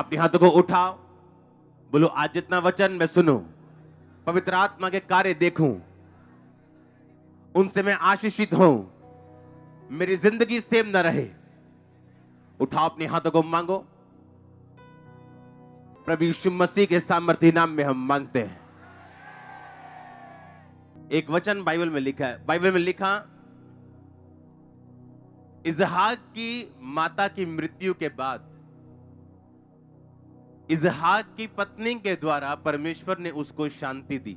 अपने हाथों को उठाओ, बोलो आज जितना वचन मैं सुनूं, पवित्र आत्मा के कार्य देखूं, उनसे मैं आशीषित हूं, मेरी जिंदगी सेम न रहे। उठाओ अपने हाथों को, मांगो। प्रभु यीशु मसीह के सामर्थ्य नाम में हम मांगते हैं। एक वचन बाइबल में लिखा है, बाइबल में लिखा, इसहाक की माता की मृत्यु के बाद इसहाक की पत्नी के द्वारा परमेश्वर ने उसको शांति दी।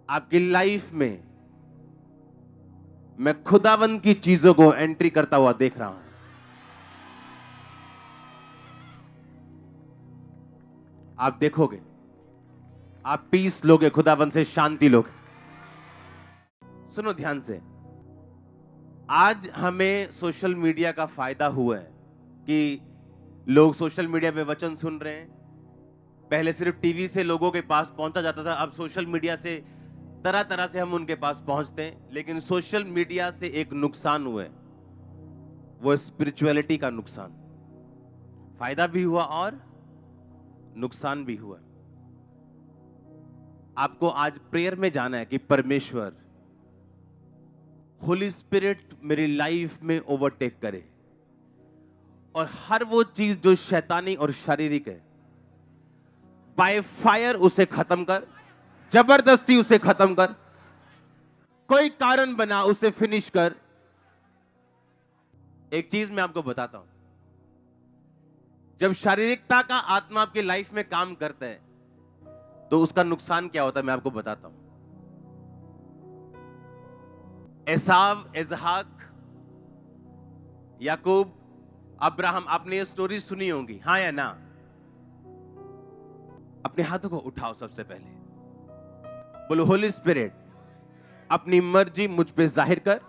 आपकी लाइफ में मैं खुदावंद की चीजों को एंट्री करता हुआ देख रहा हूं। आप देखोगे, आप पीस लोगे, खुदावंद से शांति लोगे। सुनो ध्यान से, आज हमें सोशल मीडिया का फायदा हुआ है कि लोग सोशल मीडिया पे वचन सुन रहे हैं। पहले सिर्फ टीवी से लोगों के पास पहुंचा जाता था, अब सोशल मीडिया से तरह तरह से हम उनके पास पहुंचते हैं। लेकिन सोशल मीडिया से एक नुकसान हुआ है, वो स्पिरिचुअलिटी का नुकसान। फायदा भी हुआ और नुकसान भी हुआ। आपको आज प्रेयर में जाना है कि परमेश्वर, होली स्पिरिट मेरी लाइफ में ओवरटेक करे और हर वो चीज जो शैतानी और शारीरिक है, बाय फायर उसे खत्म कर, जबरदस्ती उसे खत्म कर, कोई कारण बना उसे फिनिश कर। एक चीज मैं आपको बताता हूं, जब शारीरिकता का आत्मा आपकी लाइफ में काम करता है तो उसका नुकसान क्या होता है, मैं आपको बताता हूं। एसाव, इसहाक, याकूब, अब्राहम, आपने ये स्टोरी सुनी होगी, हां या ना? अपने हाथों को उठाओ। सबसे पहले बोलो, होली स्पिरिट अपनी मर्जी मुझ पे जाहिर कर,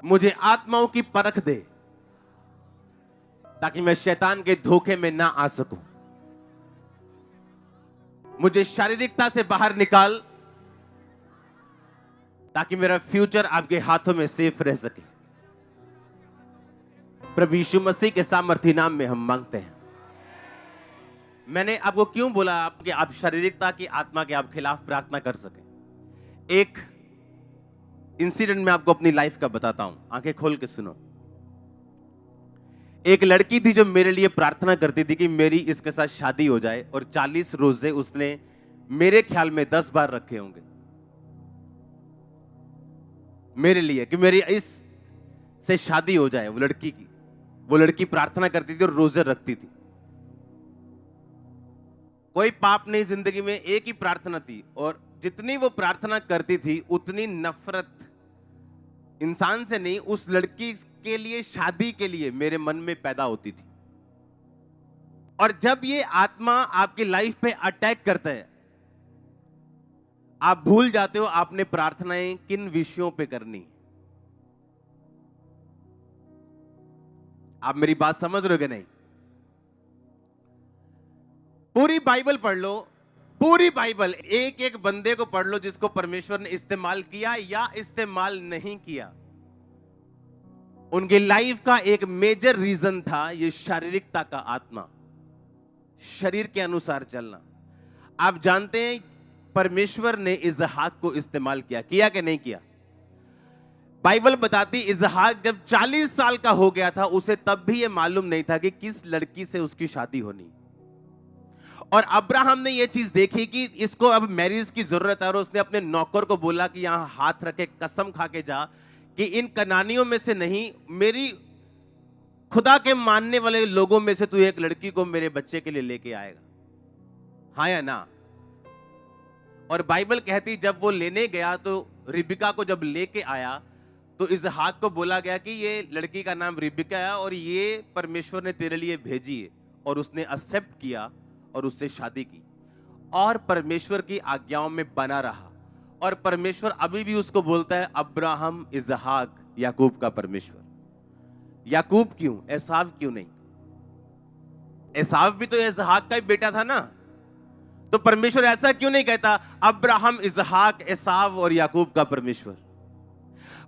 मुझे आत्माओं की परख दे ताकि मैं शैतान के धोखे में ना आ सकूं। मुझे शारीरिकता से बाहर निकाल ताकि मेरा फ्यूचर आपके हाथों में सेफ रह सके। प्रभु यीशु मसीह के सामर्थ्य नाम में हम मांगते हैं। मैंने आपको क्यों बोला आपके आप शारीरिकता की आत्मा के आप खिलाफ प्रार्थना कर सके? एक इंसिडेंट मैं आपको अपनी लाइफ का बताता हूं, आंखें खोल के सुनो। एक लड़की थी जो मेरे लिए प्रार्थना करती थी कि मेरी इसके साथ शादी हो जाए, और 40 रोजे उसने मेरे ख्याल में 10 बार रखे होंगे मेरे लिए कि मेरी इस से शादी हो जाए। वो लड़की प्रार्थना करती थी और रोजे रखती थी। कोई पाप नहीं जिंदगी में, एक ही प्रार्थना थी, और जितनी वो प्रार्थना करती थी उतनी नफरत इंसान से नहीं, उस लड़की के लिए, शादी के लिए मेरे मन में पैदा होती थी। और जब ये आत्मा आपकी लाइफ पे अटैक करता है, आप भूल जाते हो आपने प्रार्थनाएं किन विषयों पे करनी। आप मेरी बात समझ रहे हो कि नहीं? पूरी बाइबल पढ़ लो, पूरी बाइबल, एक एक बंदे को पढ़ लो जिसको परमेश्वर ने इस्तेमाल किया या इस्तेमाल नहीं किया। उनकी लाइफ का एक मेजर रीजन था ये शारीरिकता का आत्मा, शरीर के अनुसार चलना। आप जानते हैं परमेश्वर ने इसहाक को इस्तेमाल किया कि नहीं किया? बाइबल बताती इसहाक जब 40 साल का हो गया था, उसे तब भी यह मालूम नहीं था कि किस लड़की से उसकी शादी होनी। और अब्राहम ने यह चीज देखी कि इसको अब मैरिज की जरूरत है, और उसने अपने नौकर को बोला कि यहां हाथ रखे कसम खा के जा कि इन कनानियों में से नहीं, मेरी खुदा के मानने वाले लोगों में से तू एक लड़की को मेरे बच्चे के लिए लेके आएगा, हाँ या ना? और बाइबल कहती जब वो लेने गया तो रिबिका को जब लेके आया तो इसहाक को बोला गया कि ये लड़की का नाम रिबिका है और ये परमेश्वर ने तेरे लिए भेजी है। और उसने एक्सेप्ट किया और उससे शादी की और परमेश्वर की आज्ञाओं में बना रहा। और परमेश्वर अभी भी उसको बोलता है अब्राहम, इसहाक, याकूब का परमेश्वर। याकूब क्यों, एसाव क्यों नहीं? एसाव भी तो इसहाक का ही बेटा था ना, तो परमेश्वर ऐसा क्यों नहीं कहता अब्राहम, इसहाक, एसाव और याकूब का परमेश्वर?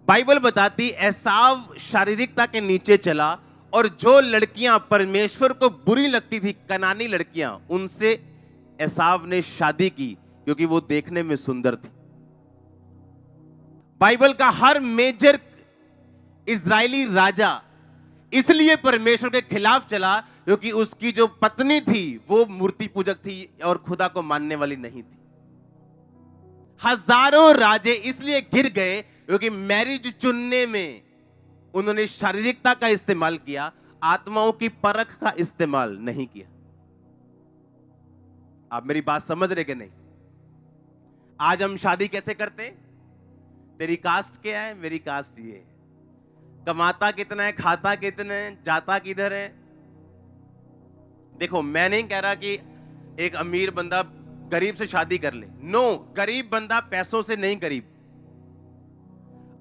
बाइबल बताती एसाव शारीरिकता के नीचे चला और जो लड़कियां परमेश्वर को बुरी लगती थी, कनानी लड़कियां, उनसे एसाव ने शादी की क्योंकि वो देखने में सुंदर थी। बाइबल का हर मेजर इजरायली राजा इसलिए परमेश्वर के खिलाफ चला क्योंकि उसकी जो पत्नी थी वो मूर्ति पूजक थी और खुदा को मानने वाली नहीं थी। हजारों राजे इसलिए गिर गए क्योंकि मैरिज चुनने में उन्होंने शारीरिकता का इस्तेमाल किया, आत्माओं की परख का इस्तेमाल नहीं किया। आप मेरी बात समझ रहे कि नहीं? आज हम शादी कैसे करते हैं? तेरी कास्ट क्या है, मेरी कास्ट ये है, कमाता कितना है, खाता कितना है, जाता किधर है। देखो, मैं नहीं कह रहा कि एक अमीर बंदा गरीब से शादी कर ले, नो, गरीब बंदा पैसों से नहीं गरीब।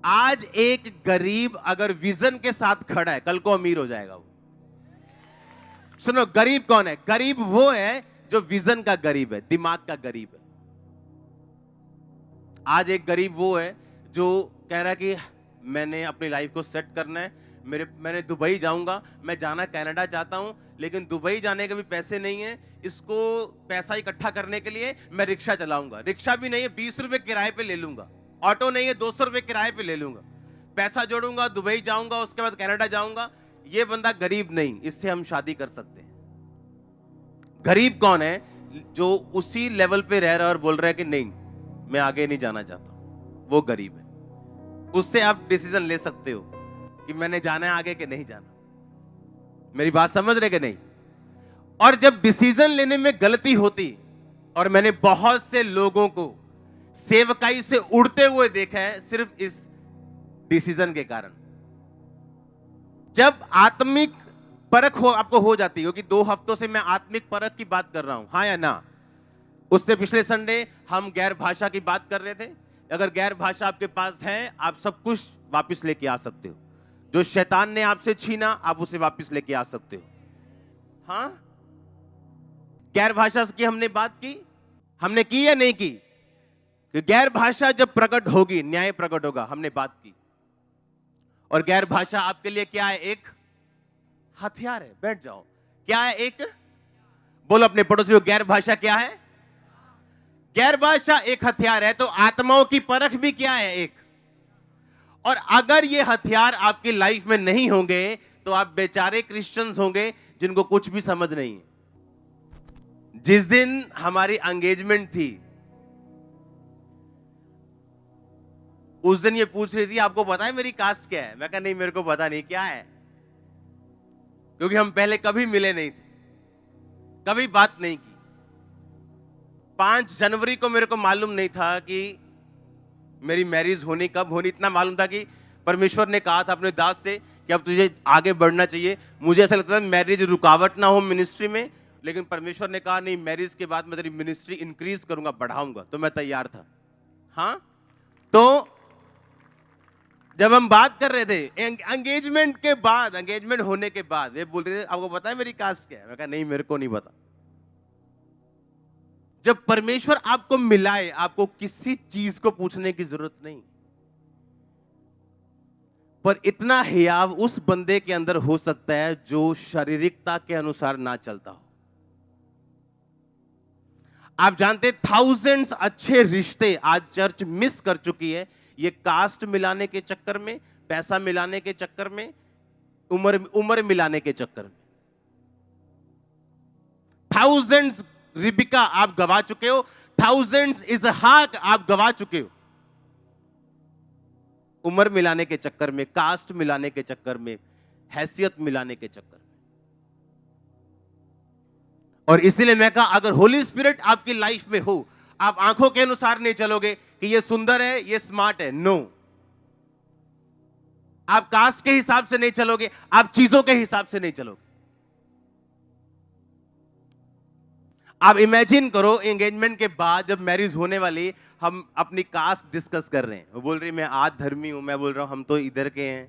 आज एक गरीब अगर विजन के साथ खड़ा है, कल को अमीर हो जाएगा वो। सुनो, गरीब कौन है? गरीब वो है जो विजन का गरीब है, दिमाग का गरीब है। आज एक गरीब वो है जो कह रहा है कि मैंने अपनी लाइफ को सेट करना है, मैंने दुबई जाऊंगा, मैं जाना कनाडा चाहता हूं, लेकिन दुबई जाने के भी पैसे नहीं है, इसको पैसा इकट्ठा करने के लिए मैं रिक्शा चलाऊंगा, रिक्शा भी नहीं है, 20 रुपए किराए पे ले लूंगा, ऑटो नहीं है, 200 रुपए किराए पे ले लूंगा, पैसा जोड़ूंगा, दुबई जाऊंगा, उसके बाद कनाडा जाऊंगा। ये बंदा गरीब नहीं, इससे हम शादी कर सकते हैं। गरीब कौन है? जो उसी लेवल पे रह रहा है और बोल रहा है कि नहीं, मैं आगे नहीं जाना चाहता, वो गरीब है। उससे आप डिसीजन ले सकते हो कि मैंने जाना है आगे कि नहीं जाना। मेरी बात समझ रहे कि नहीं? और जब डिसीजन लेने में गलती होती, और मैंने बहुत से लोगों को सेवकाई से उड़ते हुए देखा है सिर्फ इस डिसीजन के कारण। जब आत्मिक परख आपको हो जाती है, क्योंकि 2 हफ्तों से मैं आत्मिक परख की बात कर रहा हूं, हाँ या ना? उससे पिछले संडे हम गैर भाषा की बात कर रहे थे। अगर गैर भाषा आपके पास है, आप सब कुछ वापस लेके आ सकते हो। जो शैतान ने आपसे छीना, आप उसे वापस लेके आ सकते हो। हाँ, गैर भाषा की हमने बात की, हमने की या नहीं की? कि गैर भाषा जब प्रकट होगी, न्याय प्रकट होगा, हमने बात की। और गैर भाषा आपके लिए क्या है? एक हथियार है। बैठ जाओ। क्या है? एक, बोलो अपने पड़ोसियों, गैर भाषा क्या है? गैर भाषा एक हथियार है। तो आत्माओं की परख भी क्या है? एक। और अगर ये हथियार आपकी लाइफ में नहीं होंगे तो आप बेचारे क्रिश्चियंस होंगे जिनको कुछ भी समझ नहीं है। जिस दिन हमारी एंगेजमेंट थी, उस दिन ये पूछ रही थी, आपको पता है मेरी कास्ट क्या है? मैं कहा नहीं, मेरे को पता नहीं क्या है, क्योंकि हम पहले कभी मिले नहीं थे, कभी बात नहीं की। 5 जनवरी को मेरे को मालूम नहीं था कि मेरी मैरिज होनी कब होनी। इतना मालूम था कि परमेश्वर ने कहा था अपने दास से कि अब तुझे आगे बढ़ना चाहिए। मुझे ऐसा लगता था मैरिज रुकावट ना हो मिनिस्ट्री में, लेकिन परमेश्वर ने कहा नहीं, मैरिज के बाद मैं तेरी मिनिस्ट्री इंक्रीज करूंगा, बढ़ाऊंगा। तो मैं तैयार था। हाँ, तो जब हम बात कर रहे थे एंगेजमेंट के बाद, एंगेजमेंट होने के बाद, ये बोल रहे थे आपको पता है मेरी कास्ट क्या है? मैं कहा नहीं, मेरे को नहीं पता। जब परमेश्वर आपको मिलाए, आपको किसी चीज को पूछने की जरूरत नहीं, पर इतना हियाव उस बंदे के अंदर हो सकता है जो शारीरिकता के अनुसार ना चलता हो। आप जानते, थाउजेंड्स अच्छे रिश्ते आज चर्च मिस कर चुकी है, ये कास्ट मिलाने के चक्कर में, पैसा मिलाने के चक्कर में, उम्र मिलाने के चक्कर में। थाउजेंड्स रिबिका आप गवा चुके हो, थाउजेंड्स इसहाक आप गवा चुके हो, उम्र मिलाने के चक्कर में, कास्ट मिलाने के चक्कर में, हैसियत मिलाने के चक्कर में। और इसीलिए मैं कहा, अगर होली स्पिरिट आपकी लाइफ में हो, आप आंखों के अनुसार नहीं चलोगे कि ये सुंदर है, ये स्मार्ट है। नो, आप कास्ट के हिसाब से नहीं चलोगे, आप चीजों के हिसाब से नहीं चलोगे। आप इमेजिन करो, एंगेजमेंट के बाद जब मैरिज होने वाली, हम अपनी कास्ट डिस्कस कर रहे हैं। वो बोल रही मैं आज धर्मी हूं, मैं बोल रहा हूं हम तो इधर के हैं।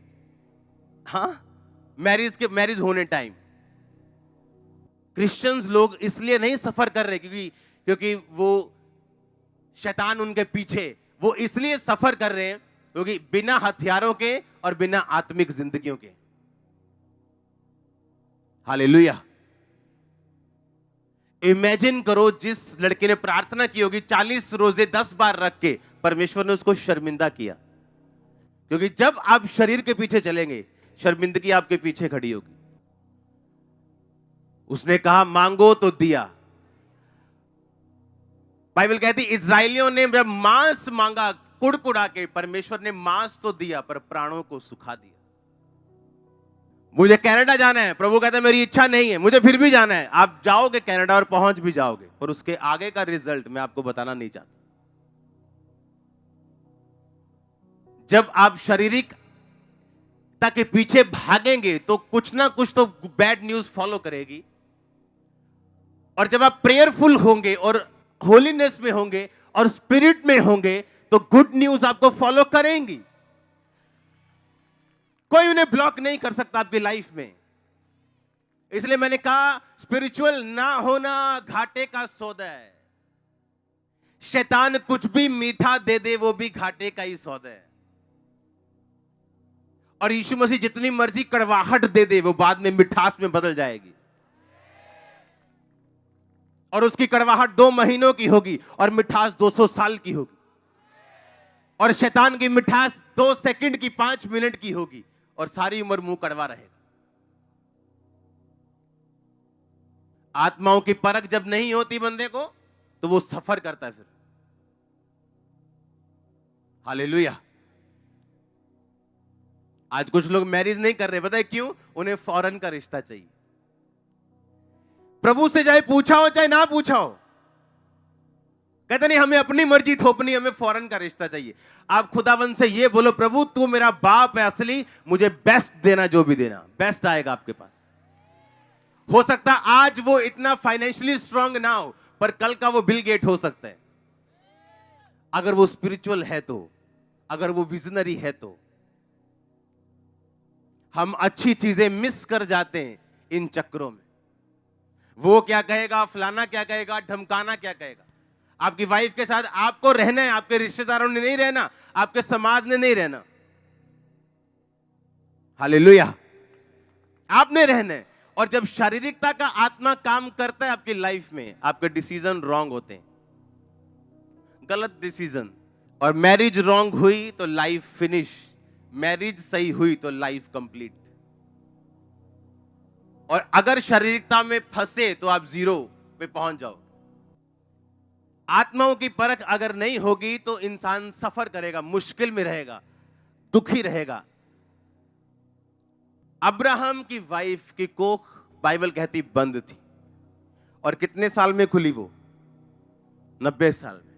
हाँ, मैरिज होने टाइम क्रिश्चियंस लोग इसलिए नहीं सफर कर रहे क्योंकि वो शैतान उनके पीछे, वो इसलिए सफर कर रहे हैं क्योंकि बिना हथियारों के और बिना आत्मिक जिंदगियों के हालेलुया। इमेजिन करो जिस लड़के ने प्रार्थना की होगी 40 रोजे 10 बार रख के, परमेश्वर ने उसको शर्मिंदा किया। क्योंकि जब आप शरीर के पीछे चलेंगे, शर्मिंदगी आपके पीछे खड़ी होगी। उसने कहा मांगो तो दिया। बाइबल कहती इजरायलियों ने जब मांस मांगा कुड़कुड़ा के, परमेश्वर ने मांस तो दिया पर प्राणों को सुखा दिया। मुझे कनाडा जाना है, प्रभु कहता है मेरी इच्छा नहीं है, मुझे फिर भी जाना है। आप जाओगे कनाडा और पहुंच भी जाओगे, पर उसके आगे का रिजल्ट मैं आपको बताना नहीं चाहता। जब आप शारीरिकता के पीछे भागेंगे तो कुछ ना कुछ तो बैड न्यूज फॉलो करेगी। और जब आप प्रेयरफुल होंगे और होलीनेस में होंगे और स्पिरिट में होंगे तो गुड न्यूज आपको फॉलो करेंगी। कोई उन्हें ब्लॉक नहीं कर सकता आपकी लाइफ में। इसलिए मैंने कहा स्पिरिचुअल ना होना घाटे का सौदा है। शैतान कुछ भी मीठा दे दे वो भी घाटे का ही सौदा है। और यीशु मसीह जितनी मर्जी कड़वाहट दे दे वो बाद में मिठास में बदल जाएगी। और उसकी कड़वाहट 2 महीनों की होगी और मिठास 200 साल की होगी। और शैतान की मिठास 2 सेकंड की 5 मिनट की होगी और सारी उम्र मुंह कड़वा रहेगा। आत्माओं की परख जब नहीं होती बंदे को तो वो सफर करता है फिर। हालेलुया। आज कुछ लोग मैरिज नहीं कर रहे, पता है क्यों? उन्हें फौरन का रिश्ता चाहिए। प्रभु से चाहे पूछा हो चाहे ना पूछा हो, कहते नहीं हमें अपनी मर्जी थोपनी, हमें फौरन का रिश्ता चाहिए। आप खुदावन से ये बोलो प्रभु तू मेरा बाप है असली, मुझे बेस्ट देना, जो भी देना बेस्ट आएगा आपके पास। हो सकता आज वो इतना फाइनेंशियली स्ट्रांग ना हो पर कल का वो बिल गेट हो सकता है, अगर वो स्पिरिचुअल है तो, अगर वो विजनरी है तो। हम अच्छी चीजें मिस कर जाते हैं इन चक्रों में। वो क्या कहेगा, फलाना क्या कहेगा, ढमकाना क्या कहेगा। आपकी वाइफ के साथ आपको रहना है, आपके रिश्तेदारों ने नहीं रहना, आपके समाज ने नहीं रहना। हालेलुया। आपने रहना है। और जब शारीरिकता का आत्मा काम करता है आपकी लाइफ में, आपके डिसीजन रॉन्ग होते हैं, गलत डिसीजन। और मैरिज रॉन्ग हुई तो लाइफ फिनिश, मैरिज सही हुई तो लाइफ कंप्लीट। और अगर शारीरिकता में फंसे तो आप 0 पे पहुंच जाओ। आत्माओं की परख अगर नहीं होगी तो इंसान सफर करेगा, मुश्किल में रहेगा, दुखी रहेगा। अब्राहम की वाइफ की कोख बाइबल कहती बंद थी। और कितने साल में खुली वो? 90 साल में।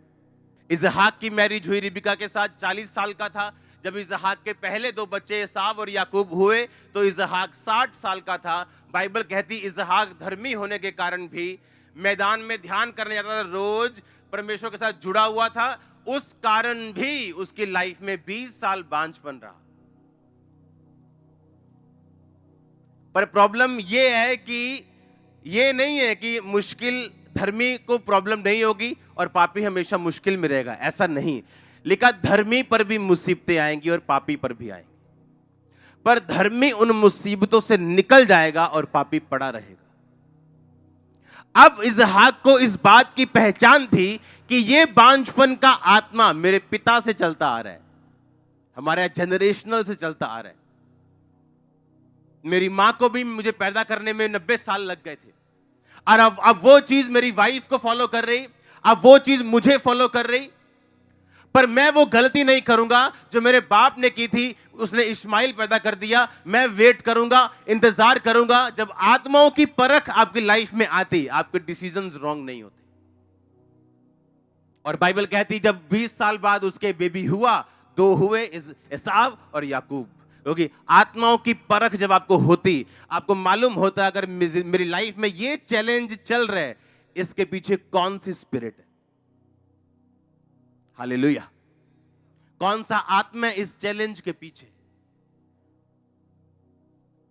इसहाक की मैरिज हुई रिबिका के साथ, 40 साल का था। जब इसहाक के पहले 2 बच्चे एसाव और याकूब हुए तो इसहाक 60 साल का था। बाइबल कहती इसहाक धर्मी होने के कारण भी मैदान में ध्यान करने जाता था, रोज परमेश्वर के साथ जुड़ा हुआ था, उस कारण भी उसकी लाइफ में 20 साल बांझपन रहा। पर प्रॉब्लम ये है कि ये नहीं है कि मुश्किल धर्मी को प्रॉब्लम नहीं होगी और पापी हमेशा मुश्किल में रहेगा, ऐसा नहीं। लिखा धर्मी पर भी मुसीबतें आएंगी और पापी पर भी आएंगी, पर धर्मी उन मुसीबतों से निकल जाएगा और पापी पड़ा रहेगा। अब इसहाक को इस बात की पहचान थी कि ये बांझपन का आत्मा मेरे पिता से चलता आ रहा है, हमारे जनरेशनल से चलता आ रहा है। मेरी मां को भी मुझे पैदा करने में 90 साल लग गए थे, और अब वो चीज मेरी वाइफ को फॉलो कर रही, अब वो चीज मुझे फॉलो कर रही। पर मैं वो गलती नहीं करूंगा जो मेरे बाप ने की थी। उसने इस्माइल पैदा कर दिया, मैं वेट करूंगा, इंतजार करूंगा। जब आत्माओं की परख आपकी लाइफ में आती, आपके डिसीजंस रॉन्ग नहीं होते। और बाइबल कहती जब 20 साल बाद उसके बेबी हुआ, 2 हुए, एसाव और याकूब। क्योंकि आत्माओं की परख जब आपको होती, आपको मालूम होता है अगर मेरी लाइफ में ये चैलेंज चल रहा है, इसके पीछे कौन सी स्पिरिट है। हालेलुया। कौन सा आत्मा है इस चैलेंज के पीछे,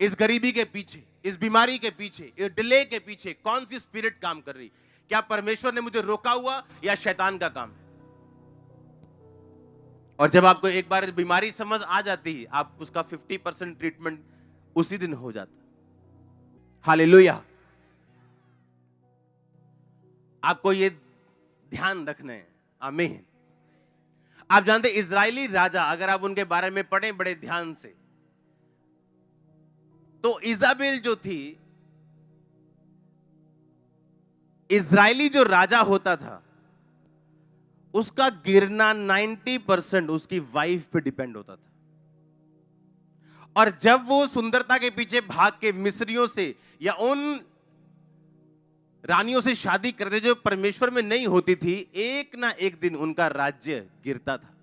इस गरीबी के पीछे, इस बीमारी के पीछे, इस डिले के पीछे कौन सी स्पिरिट काम कर रही? क्या परमेश्वर ने मुझे रोका हुआ या शैतान का काम है? और जब आपको एक बार बीमारी समझ आ जाती है, आप उसका 50% ट्रीटमेंट उसी दिन हो जाता। हालेलुया। आपको ये ध्यान रखना है। आमीन। आप जानते इजरायली राजा, अगर आप उनके बारे में पढ़ें बड़े ध्यान से, तो इजाबेल जो थी, इजरायली जो राजा होता था, उसका गिरना 90% उसकी वाइफ पे डिपेंड होता था। और जब वो सुंदरता के पीछे भाग के मिस्रियों से या उन रानियों से शादी करते जो परमेश्वर में नहीं होती थी, एक ना एक दिन उनका राज्य गिरता था।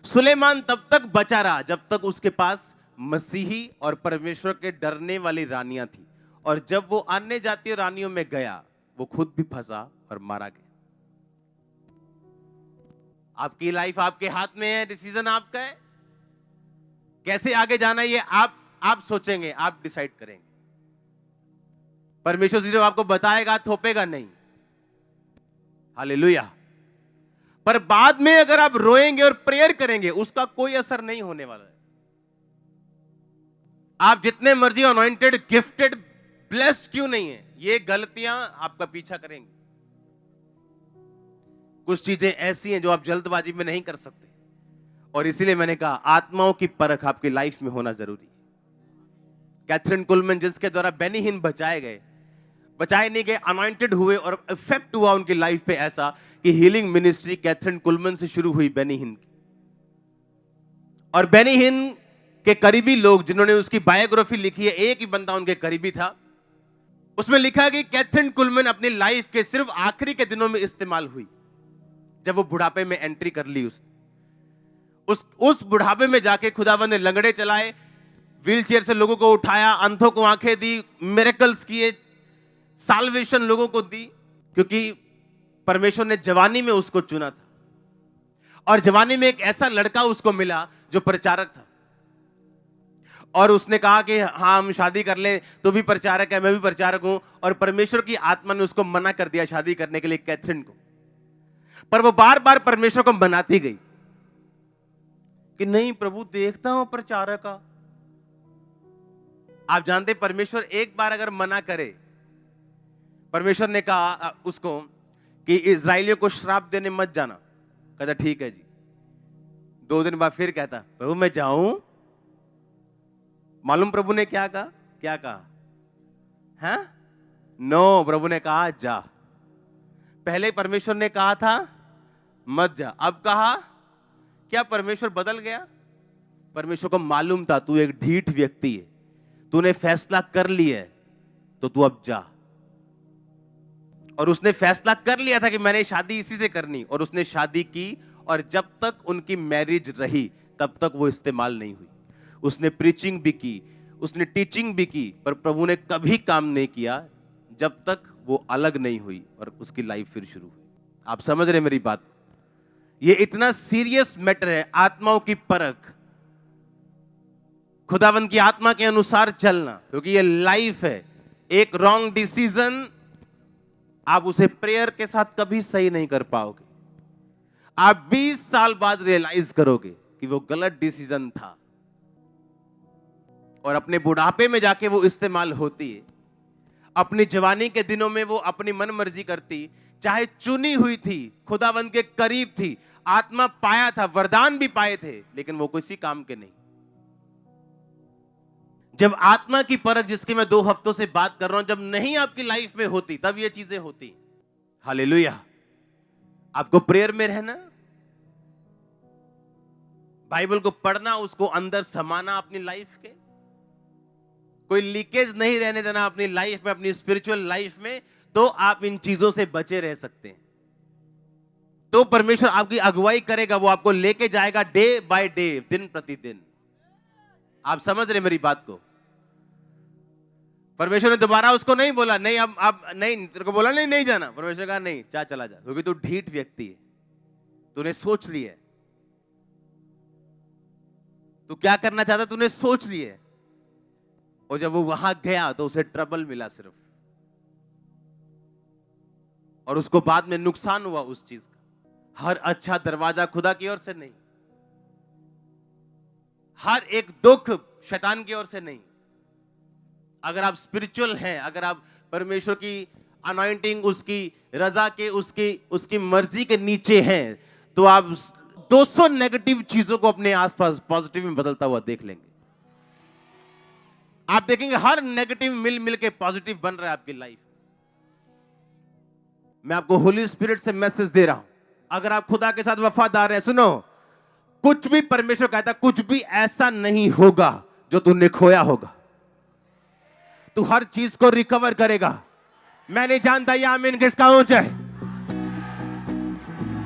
सुलेमान तब तक बचा रहा जब तक उसके पास मसीही और परमेश्वर के डरने वाली रानियां थी। और जब वो अन्य जातीय रानियों में गया, वो खुद भी फंसा और मारा गया। आपकी लाइफ आपके हाथ में है, डिसीजन आपका है। कैसे आगे जाना ये आप सोचेंगे, आप डिसाइड करेंगे। परमेश्वर सिर्फ आपको बताएगा, थोपेगा नहीं। हालेलुया। पर बाद में अगर आप रोएंगे और प्रेयर करेंगे, उसका कोई असर नहीं होने वाला है। आप जितने मर्जी अनॉइंटेड, गिफ्टेड, ब्लेस्ड क्यों नहीं है, ये गलतियां आपका पीछा करेंगी। कुछ चीजें ऐसी हैं जो आप जल्दबाजी में नहीं कर सकते, और इसीलिए मैंने कहा आत्माओं की परख आपकी लाइफ में होना जरूरी है। कैथरीन कुलमैन, जिसके द्वारा बेनी हिन बचाए नहीं गए, अनॉइंटेड हुए और इफेक्ट हुआ उनकी लाइफ पे ऐसा कि हीलिंग मिनिस्ट्री कैथरीन कुलमैन से शुरू हुई, बेनी हिन की। और बेनी हिन के करीबी लोग जिन्होंने उसकी बायोग्राफी लिखी है, एक ही बंदा उनके करीबी था। उसमें लिखा कि कैथरीन कुलमैन अपनी लाइफ के सिर्फ आखिरी के दिनों में इस्तेमाल हुई, जब वो बुढ़ापे में एंट्री कर ली। उस बुढ़ापे में जाके खुदावंद ने लंगड़े चलाए, व्हीलचेयर से लोगों को उठाया, अंधों को आंखें दी, मिरेकल्स किए, साल्वेशन लोगों को दी, क्योंकि परमेश्वर ने जवानी में उसको चुना था। और जवानी में एक ऐसा लड़का उसको मिला जो प्रचारक था, और उसने कहा कि हाँ हम शादी कर ले, तो भी प्रचारक है, मैं भी प्रचारक हूं। और परमेश्वर की आत्मा ने उसको मना कर दिया शादी करने के लिए कैथरीन को। पर वो बार बार परमेश्वर को मनाती गई कि नहीं प्रभु, देखता हूं प्रचारक का। आप जानते परमेश्वर एक बार अगर मना करे, परमेश्वर ने कहा उसको कि इजरायलियों को श्राप देने मत जाना। कहता ठीक है जी। 2 दिन बाद फिर कहता प्रभु मैं जाऊं। मालूम प्रभु ने क्या कहा? हैं? नो, प्रभु ने कहा जा। पहले परमेश्वर ने कहा था मत जा, अब कहा क्या परमेश्वर बदल गया? परमेश्वर को मालूम था तू एक ढीठ व्यक्ति है, तूने फैसला कर लिया है, तो तू अब जा। और उसने फैसला कर लिया था कि मैंने शादी इसी से करनी, और उसने शादी की। और जब तक उनकी मैरिज रही तब तक वो इस्तेमाल नहीं हुई। उसने प्रीचिंग भी की, उसने टीचिंग भी की, पर प्रभु ने कभी काम नहीं किया जब तक वो अलग नहीं हुई और उसकी लाइफ फिर शुरू हुई। आप समझ रहे मेरी बात? ये इतना सीरियस मैटर है, आत्माओं की परख, खुदावंद की आत्मा के अनुसार चलना, क्योंकि ये लाइफ है। एक रॉन्ग डिसीजन आप उसे प्रेयर के साथ कभी सही नहीं कर पाओगे। आप 20 साल बाद रियलाइज करोगे कि वो गलत डिसीजन था, और अपने बुढ़ापे में जाके वो इस्तेमाल होती है। अपनी जवानी के दिनों में वो अपनी मन मर्जी करती, चाहे चुनी हुई थी, खुदावंद के करीब थी, आत्मा पाया था, वरदान भी पाए थे, लेकिन वो किसी काम के नहीं। जब आत्मा की परख, जिसकी मैं 2 हफ्तों से बात कर रहा हूं, जब नहीं आपकी लाइफ में होती, तब ये चीजें होती। हालेलुया। आपको प्रेयर में रहना, बाइबल को पढ़ना, उसको अंदर समाना अपनी लाइफ के, कोई लीकेज नहीं रहने देना अपनी लाइफ में, अपनी स्पिरिचुअल लाइफ में, तो आप इन चीजों से बचे रह सकते हैं। तो परमेश्वर आपकी अगुवाई करेगा, वो आपको लेके जाएगा डे बाय डे, दिन प्रतिदिन। आप समझ रहे मेरी बात को? परमेश्वर ने दोबारा उसको नहीं बोला नहीं अब नहीं, तेरे को बोला नहीं जाना। परमेश्वर कहा नहीं, चला जा, क्योंकि तू ढीठ व्यक्ति है, तूने सोच लिया है, तू क्या करना चाहता तूने सोच लिया है। और जब वो वहां गया तो उसे ट्रबल मिला सिर्फ, और उसको बाद में नुकसान हुआ उस चीज का। हर अच्छा दरवाजा खुदा की ओर से नहीं, हर एक दुख शैतान की ओर से नहीं। अगर आप स्पिरिचुअल हैं, अगर आप परमेश्वर की अनॉइंटिंग, उसकी रजा के, उसकी मर्जी के नीचे हैं, तो आप 200 नेगेटिव चीजों को अपने आसपास पॉजिटिव में बदलता हुआ देख लेंगे। आप देखेंगे हर नेगेटिव मिल मिल के पॉजिटिव बन रहा है आपकी लाइफ। मैं आपको होली स्पिरिट से मैसेज दे रहा हूं, अगर आप खुदा के साथ वफादार हैं, सुनो, कुछ भी परमेश्वर कहता है, कुछ भी ऐसा नहीं होगा जो तूने खोया होगा। तू हर चीज को रिकवर करेगा। मैं नहीं जानता ये आमीन किसका ऊंचा है।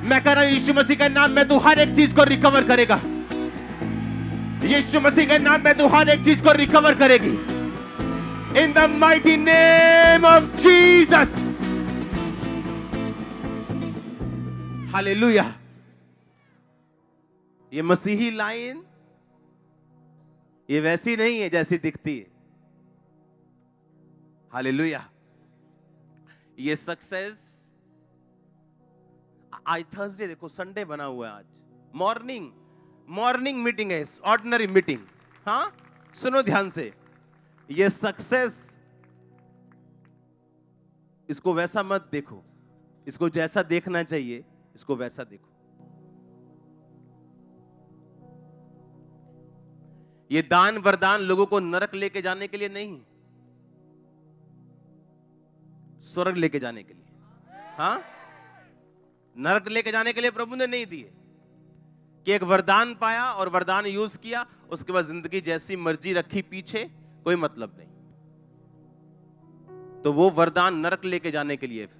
मैं कह रहा हूं यीशु मसीह के नाम में तू हर एक चीज को रिकवर करेगा। यीशु मसीह के नाम में तू हर एक चीज को रिकवर करेगी। In the mighty name of Jesus, hallelujah. ये मसीही लाइन ये वैसी नहीं है जैसी दिखती है। हालेलुया। ये सक्सेस, आज थर्सडे देखो, संडे बना हुआ है, आज मॉर्निंग मीटिंग है, ऑर्डिनरी मीटिंग। हाँ, सुनो ध्यान से, ये सक्सेस, इसको वैसा मत देखो, इसको जैसा देखना चाहिए इसको वैसा देखो। ये दान वरदान लोगों को नरक लेके जाने के लिए नहीं, स्वर्ग लेके जाने के लिए। हाँ, नरक लेके जाने के लिए प्रभु ने नहीं दिए कि एक वरदान पाया और वरदान यूज किया, उसके बाद जिंदगी जैसी मर्जी रखी पीछे, कोई मतलब नहीं। तो वो वरदान नरक लेके जाने के लिए। फिर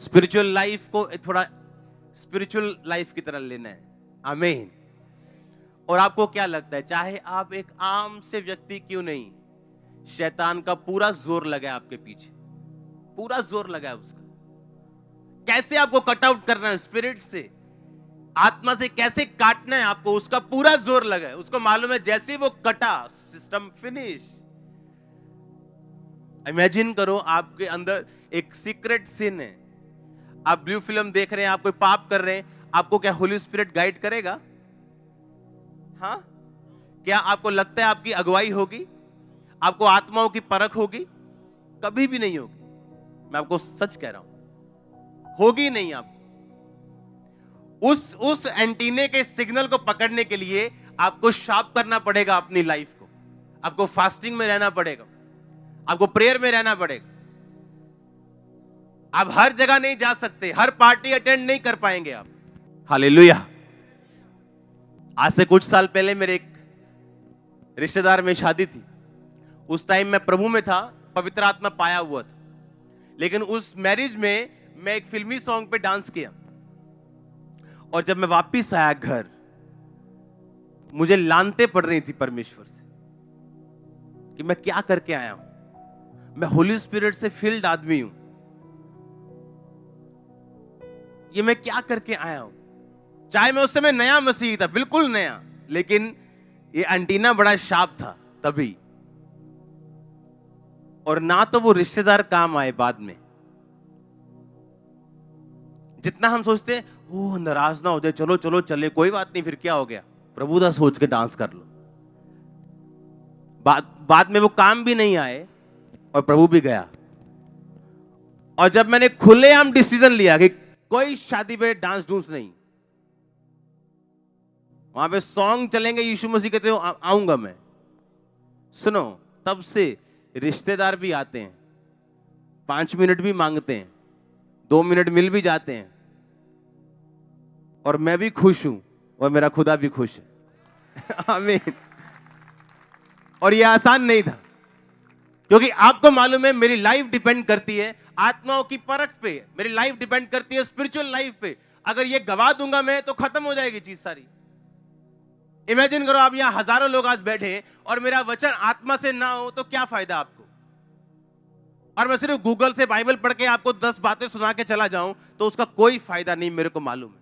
स्पिरिचुअल लाइफ को थोड़ा स्पिरिचुअल लाइफ की तरह लेना है। आमीन। और आपको क्या लगता है, चाहे आप एक आम से व्यक्ति क्यों नहीं, शैतान का पूरा जोर लगा है आपके पीछे, पूरा जोर लगा है उसका। कैसे आपको कट आउट करना है स्पिरिट से, आत्मा से कैसे काटना है आपको, उसका पूरा जोर लगा है। उसको मालूम है जैसे वो कटा, सिस्टम फिनिश। इमेजिन करो आपके अंदर एक सीक्रेट सिन है, आप ब्लू फिल्म देख रहे हैं, आप कोई पाप कर रहे हैं, आपको क्या होली स्पिरिट गाइड करेगा? हाँ, क्या आपको लगता है आपकी अगुवाई होगी, आपको आत्माओं की परख होगी? कभी भी नहीं होगी। मैं आपको सच कह रहा हूं, होगी नहीं। आपको उस एंटीने के सिग्नल को पकड़ने के लिए आपको शार्प करना पड़ेगा अपनी लाइफ को। आपको फास्टिंग में रहना पड़ेगा, आपको प्रेयर में रहना पड़ेगा। आप हर जगह नहीं जा सकते, हर पार्टी अटेंड नहीं कर पाएंगे आप। हालेलुया। आज से कुछ साल पहले मेरे एक रिश्तेदार में शादी थी। उस टाइम मैं प्रभु में था, पवित्र आत्मा पाया हुआ था, लेकिन उस मैरिज में मैं एक फिल्मी सॉन्ग पे डांस किया, और जब मैं वापस आया घर, मुझे लानते पड़ रही थी परमेश्वर से कि मैं क्या करके आया हूं। मैं होली स्पिरिट से फिल्ड आदमी हूं, ये मैं क्या करके आया हूं। चाहे मैं उस समय नया मसीही था, बिल्कुल नया, लेकिन ये एंटीना बड़ा शार्प था तभी। और ना तो वो रिश्तेदार काम आए बाद में, जितना हम सोचते हैं ओ नाराज ना हो जाए, चलो चलो चले, कोई बात नहीं, फिर क्या हो गया, प्रभु दा सोच के डांस कर लो। बाद में वो काम भी नहीं आए और प्रभु भी गया। और जब मैंने खुलेआम डिसीजन लिया कि कोई शादी पे डांस डूंस नहीं, वहां पे सॉन्ग चलेंगे, यीशु मसीह कहते हो आऊंगा मैं। सुनो, तब से रिश्तेदार भी आते हैं, 5 मिनट भी मांगते हैं, 2 मिनट मिल भी जाते हैं, और मैं भी खुश हूं और मेरा खुदा भी खुश है। आमीन। और ये आसान नहीं था, क्योंकि आपको मालूम है मेरी लाइफ डिपेंड करती है आत्माओं की परख पे, मेरी लाइफ डिपेंड करती है स्पिरिचुअल लाइफ पे। अगर ये गवा दूंगा मैं तो खत्म हो जाएगी चीज सारी। इमेजिन करो आप यहां हजारों लोग आज बैठे और मेरा वचन आत्मा से ना हो तो क्या फायदा आपको। और मैं सिर्फ गूगल से बाइबल पढ़ के आपको 10 बातें सुना के चला जाऊं तो उसका कोई फायदा नहीं, मेरे को मालूम है।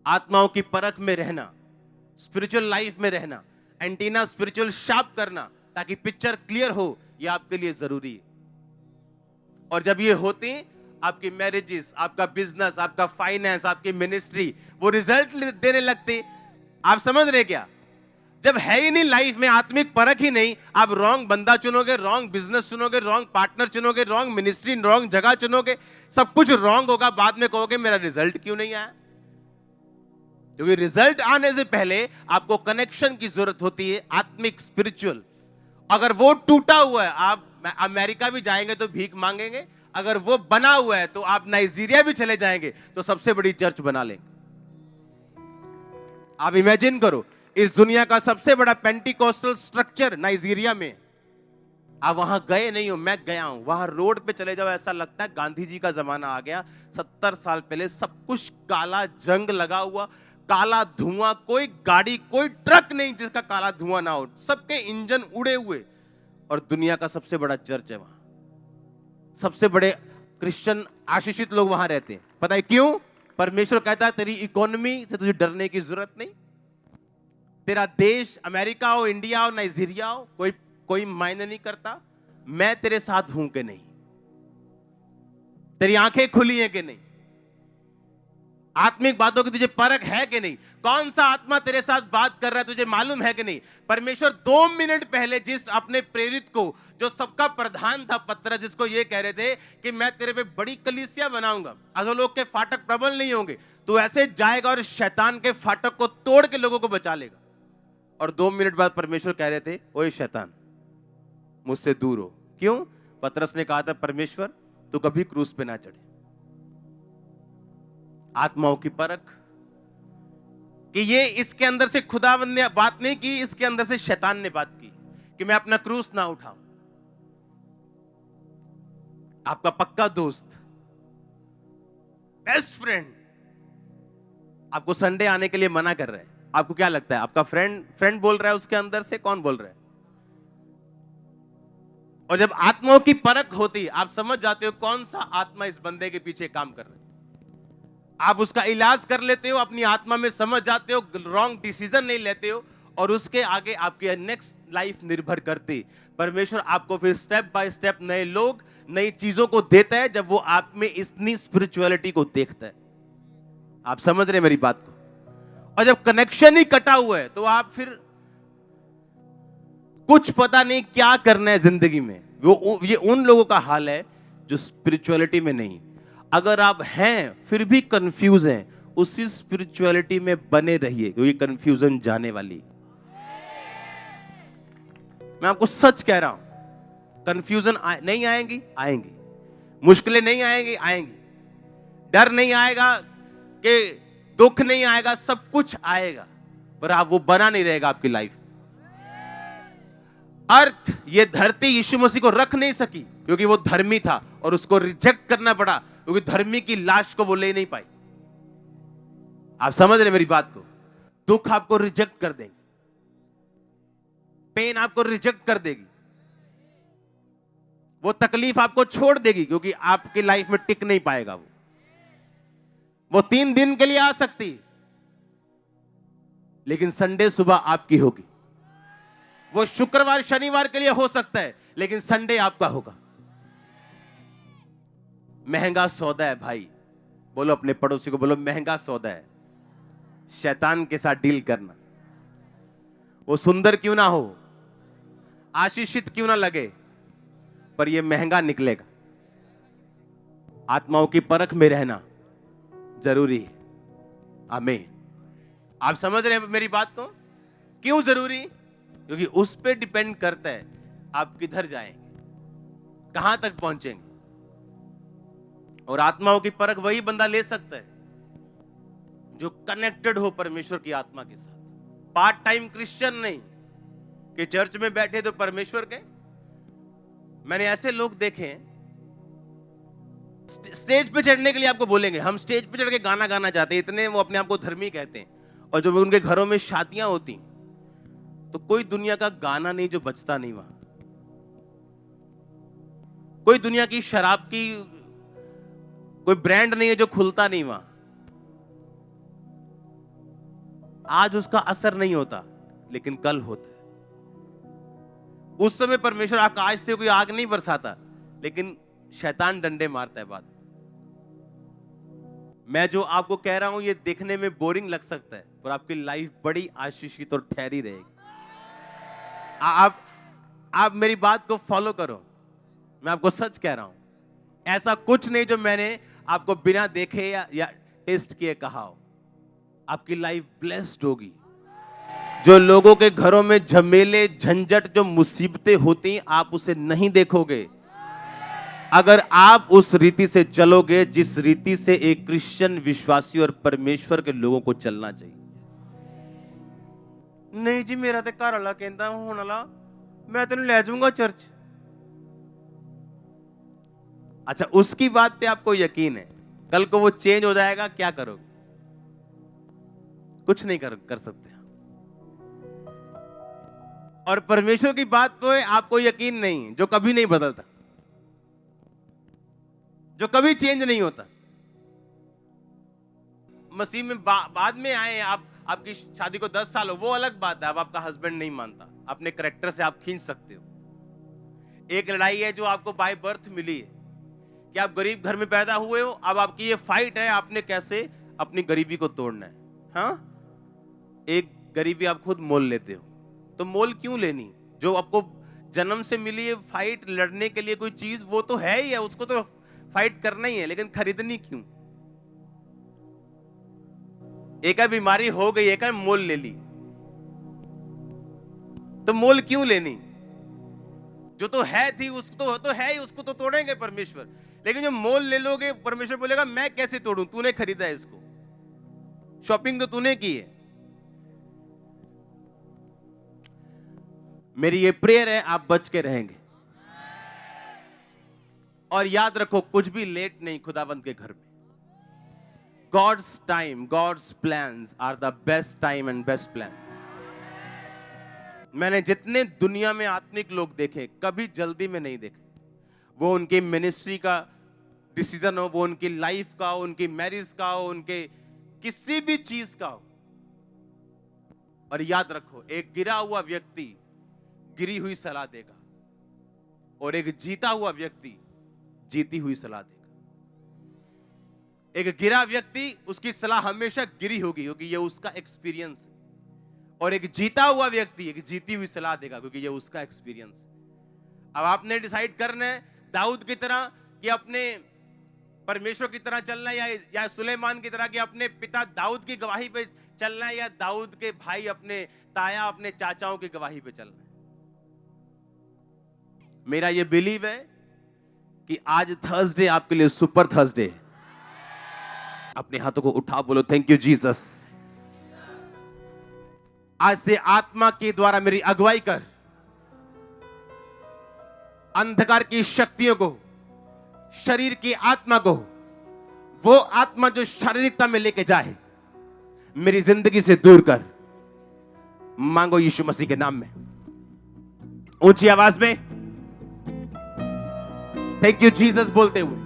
आत्माओं की परख में रहना, स्पिरिचुअल लाइफ में रहना, एंटीना स्पिरिचुअल शार्प करना ताकि पिक्चर क्लियर हो, यह आपके लिए जरूरी है। और जब ये होती, आपकी मैरिजेस, आपका बिजनेस, आपका फाइनेंस, आपकी मिनिस्ट्री वो रिजल्ट देने लगते। आप समझ रहे क्या? जब है ही नहीं लाइफ में आत्मिक परख ही नहीं, आप रॉन्ग बंदा चुनोगे, रॉन्ग बिजनेस चुनोगे, रॉन्ग पार्टनर चुनोगे, रॉन्ग मिनिस्ट्री, रॉन्ग जगह चुनोगे, सब कुछ रॉन्ग होगा। बाद में कहोगे मेरा रिजल्ट क्यों नहीं आया? क्योंकि रिजल्ट आने से पहले आपको कनेक्शन की जरूरत होती है, आत्मिक, स्पिरिचुअल। अगर वो टूटा हुआ है, आप अमेरिका भी जाएंगे तो भीख मांगेंगे। अगर वो बना हुआ है तो आप नाइजीरिया भी चले जाएंगे तो सबसे बड़ी चर्च बना लेंगे। आप इमेजिन करो, इस दुनिया का सबसे बड़ा पेंटिकोस्टल स्ट्रक्चर नाइजीरिया में। आप वहां गए नहीं हो, मैं गया हूं। वहां रोड पे चले जाओ, ऐसा लगता है गांधी जी का जमाना आ गया। 70 साल पहले सब कुछ काला, जंग लगा हुआ, काला धुआं, कोई गाड़ी, कोई ट्रक नहीं जिसका काला धुआं ना हो, सबके इंजन उड़े हुए। और दुनिया का सबसे बड़ा चर्च है वहां। सबसे बड़े क्रिश्चियन आशीषित लोग वहां रहते हैं। पता है क्यों? परमेश्वर कहता है तेरी इकोनॉमी से तुझे डरने की जरूरत नहीं। तेरा देश अमेरिका हो, इंडिया हो, नाइजीरिया हो, कोई मायने नहीं करता। मैं तेरे साथ हूं कि नहीं, तेरी आंखें खुली हैं कि नहीं, आत्मिक बातों की तुझे परख है कि नहीं, कौन सा आत्मा तेरे साथ बात कर रहा है तुझे मालूम है कि नहीं। परमेश्वर 2 मिनट पहले जिस अपने प्रेरित को, जो सबका प्रधान था पतरस, जिसको ये कह रहे थे कि मैं तेरे पे बड़ी कलीसिया बनाऊंगा, अधोलोक के फाटक प्रबल नहीं होंगे, तू ऐसे जाएगा और शैतान के फाटक को तोड़ के लोगों को बचा लेगा। और 2 मिनट बाद परमेश्वर कह रहे थे ओए शैतान मुझसे दूर हो। क्यों? पतरस ने कहा था परमेश्वर तू कभी क्रूस पे ना चढ़े। आत्माओं की परख कि ये इसके अंदर से खुदावंद ने बात नहीं की, इसके अंदर से शैतान ने बात की कि मैं अपना क्रूस ना उठाऊं। आपका पक्का दोस्त, बेस्ट फ्रेंड आपको संडे आने के लिए मना कर रहा है। आपको क्या लगता है? आपका फ्रेंड बोल रहा है, उसके अंदर से कौन बोल रहा है? और जब आत्माओं की परख होती, आप समझ जाते हो कौन सा आत्मा इस बंदे के पीछे काम कर रहा है। आप उसका इलाज कर लेते हो, अपनी आत्मा में समझ जाते हो, रॉन्ग डिसीजन नहीं लेते हो, और उसके आगे आपकी नेक्स्ट लाइफ निर्भर करती। परमेश्वर आपको फिर स्टेप बाय स्टेप नए लोग, नई चीजों को देता है जब वो आप में इतनी स्पिरिचुअलिटी को देखता है। आप समझ रहे मेरी बात को? और जब कनेक्शन ही कटा हुआ है तो आप फिर कुछ पता नहीं क्या करना है जिंदगी में। ये उन लोगों का हाल है जो स्पिरिचुअलिटी में नहीं। अगर आप हैं फिर भी कंफ्यूज हैं, उसी स्पिरिचुअलिटी में बने रहिए, क्योंकि कंफ्यूजन जाने वाली। मैं आपको सच कह रहा हूं, कंफ्यूजन नहीं आएंगी, आएंगी। मुश्किलें नहीं आएंगी, आएंगी। डर नहीं आएगा कि दुख नहीं आएगा, सब कुछ आएगा, पर आप वो बना नहीं रहेगा आपकी लाइफ। अर्थ ये धरती यीशु मसीह को रख नहीं सकी क्योंकि वो धर्मी था, और उसको रिजेक्ट करना पड़ा क्योंकि धर्मी की लाश को वो ले नहीं पाई। आप समझ रहे मेरी बात को? दुख आपको रिजेक्ट कर देंगे, पेन आपको रिजेक्ट कर देगी, वो तकलीफ आपको छोड़ देगी, क्योंकि आपकी लाइफ में टिक नहीं पाएगा। वो 3 दिन के लिए आ सकती, लेकिन संडे सुबह आपकी होगी। वो शुक्रवार शनिवार के लिए हो सकता है, लेकिन संडे आपका होगा। महंगा सौदा है भाई। बोलो अपने पड़ोसी को, बोलो महंगा सौदा है शैतान के साथ डील करना। वो सुंदर क्यों ना हो, आशीषित क्यों ना लगे, पर ये महंगा निकलेगा। आत्माओं की परख में रहना जरूरी है। आमीन। आप समझ रहे हैं मेरी बात को? क्यों जरूरी? क्योंकि उस पे डिपेंड करता है आप किधर जाएंगे, कहां तक पहुंचेंगे। और आत्माओं की परख वही बंदा ले सकता है जो कनेक्टेड हो परमेश्वर की आत्मा के साथ। पार्ट टाइम क्रिश्चियन नहीं कि चर्च में बैठे तो परमेश्वर के। मैंने ऐसे लोग देखे हैं, स्टेज पे चढ़ने के लिए आपको बोलेंगे हम स्टेज पे चढ़ के गाना गाना चाहते हैं, इतने वो अपने आप को धर्मी कहते हैं। और जब उनके घरों में शादियां होती तो कोई दुनिया का गाना नहीं जो बजता नहीं वहां, कोई दुनिया की शराब की कोई ब्रांड नहीं है जो खुलता नहीं वहां। आज उसका असर नहीं होता, लेकिन कल होता है। उस समय परमेश्वर आकाश से कोई आग नहीं बरसाता, लेकिन शैतान डंडे मारता है। बात मैं जो आपको कह रहा हूं ये देखने में बोरिंग लग सकता है, पर आपकी लाइफ बड़ी आशीषित और ठहरी रहेगी। आप मेरी बात को फॉलो करो, मैं आपको सच कह रहा हूं, ऐसा कुछ नहीं जो मैंने आपको बिना देखे या टेस्ट किए कहा हो। आपकी लाइफ ब्लेस्ड होगी। जो लोगों के घरों में झमेले झंझट जो मुसीबतें होती आप उसे नहीं देखोगे अगर आप उस रीति से चलोगे जिस रीति से एक क्रिश्चियन विश्वासी और परमेश्वर के लोगों को चलना चाहिए। नहीं जी, मेरा तो घर वाला कहता होने वाला, मैं तेन ले जाऊंगा चर्च। अच्छा, उसकी बात पे आपको यकीन है कल को वो चेंज हो जाएगा, क्या करोगे? कुछ नहीं कर सकते। और परमेश्वर की बात पे आपको यकीन नहीं, जो कभी नहीं बदलता, जो कभी चेंज नहीं होता। मसीह में बाद में आए आप, आपकी शादी को 10 साल हो, वो अलग बात है। अब आपका हस्बैंड नहीं मानता, अपने कैरेक्टर से आप खींच सकते हो। एक लड़ाई है जो आपको बाय बर्थ मिली है कि आप गरीब घर में पैदा हुए हो। अब आपकी ये फाइट है, आपने कैसे अपनी गरीबी को तोड़ना है। हाँ, एक गरीबी आप खुद मोल लेते हो, तो मोल क्यों लेनी? जो आपको जन्म से मिली है फाइट लड़ने के लिए कोई चीज, वो तो है ही है, उसको तो फाइट करना ही है, लेकिन खरीदनी क्यों? एक है बीमारी हो गई, एक है मोल ले ली, तो मोल क्यों लेनी? जो तो है थी उसको तो है ही, उसको तो तोड़ेंगे परमेश्वर। लेकिन जो मोल ले लोगे, परमेश्वर बोलेगा मैं कैसे तोड़ूं, तूने खरीदा है इसको, शॉपिंग तो तूने की है। मेरी ये प्रेयर है, आप बच के रहेंगे। और याद रखो, कुछ भी लेट नहीं खुदावंत के घर में। God's time, God's plans are the best time and best plans. मैंने जितने दुनिया में आत्मिक लोग देखे, कभी जल्दी में नहीं देखे। वो उनकी मिनिस्ट्री का डिसीजन हो, वो उनकी लाइफ का हो, उनकी मैरिज का हो, उनके किसी भी चीज का हो। और याद रखो, एक गिरा हुआ व्यक्ति गिरी हुई सलाह देगा और एक जीता हुआ व्यक्ति जीती हुई सलाह देगा। एक गिरा व्यक्ति, उसकी सलाह हमेशा गिरी होगी क्योंकि ये उसका एक्सपीरियंस है, और एक जीता हुआ व्यक्ति एक जीती हुई सलाह देगा क्योंकि ये उसका एक्सपीरियंस है। अब आपने डिसाइड करना है दाऊद की तरह कि अपने परमेश्वर की तरह चलना है, या सुलेमान की तरह कि अपने पिता दाऊद की गवाही पे चलना है, या दाऊद के भाई अपने ताया अपने चाचाओं की गवाही पे चलना है। मेरा ये बिलीव है कि आज थर्सडे आपके लिए सुपर थर्सडे है। अपने हाथों को उठा, बोलो थैंक यू जीसस। आज से आत्मा के द्वारा मेरी अगुवाई कर, अंधकार की शक्तियों को, शरीर की आत्मा को, वो आत्मा जो शारीरिकता में लेके जाए, मेरी जिंदगी से दूर कर। मांगो यीशु मसीह के नाम में, ऊंची आवाज में थैंक यू जीसस बोलते हुए।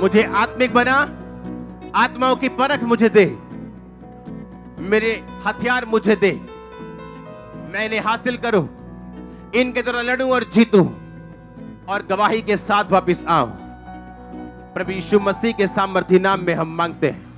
मुझे आत्मिक बना, आत्माओं की परख मुझे दे, मेरे हथियार मुझे दे, मैं इन्हें हासिल करूं, इनके तरह लड़ूं और जीतूं और गवाही के साथ वापस आऊं। प्रभु यीशु मसीह के सामर्थी नाम में हम मांगते हैं।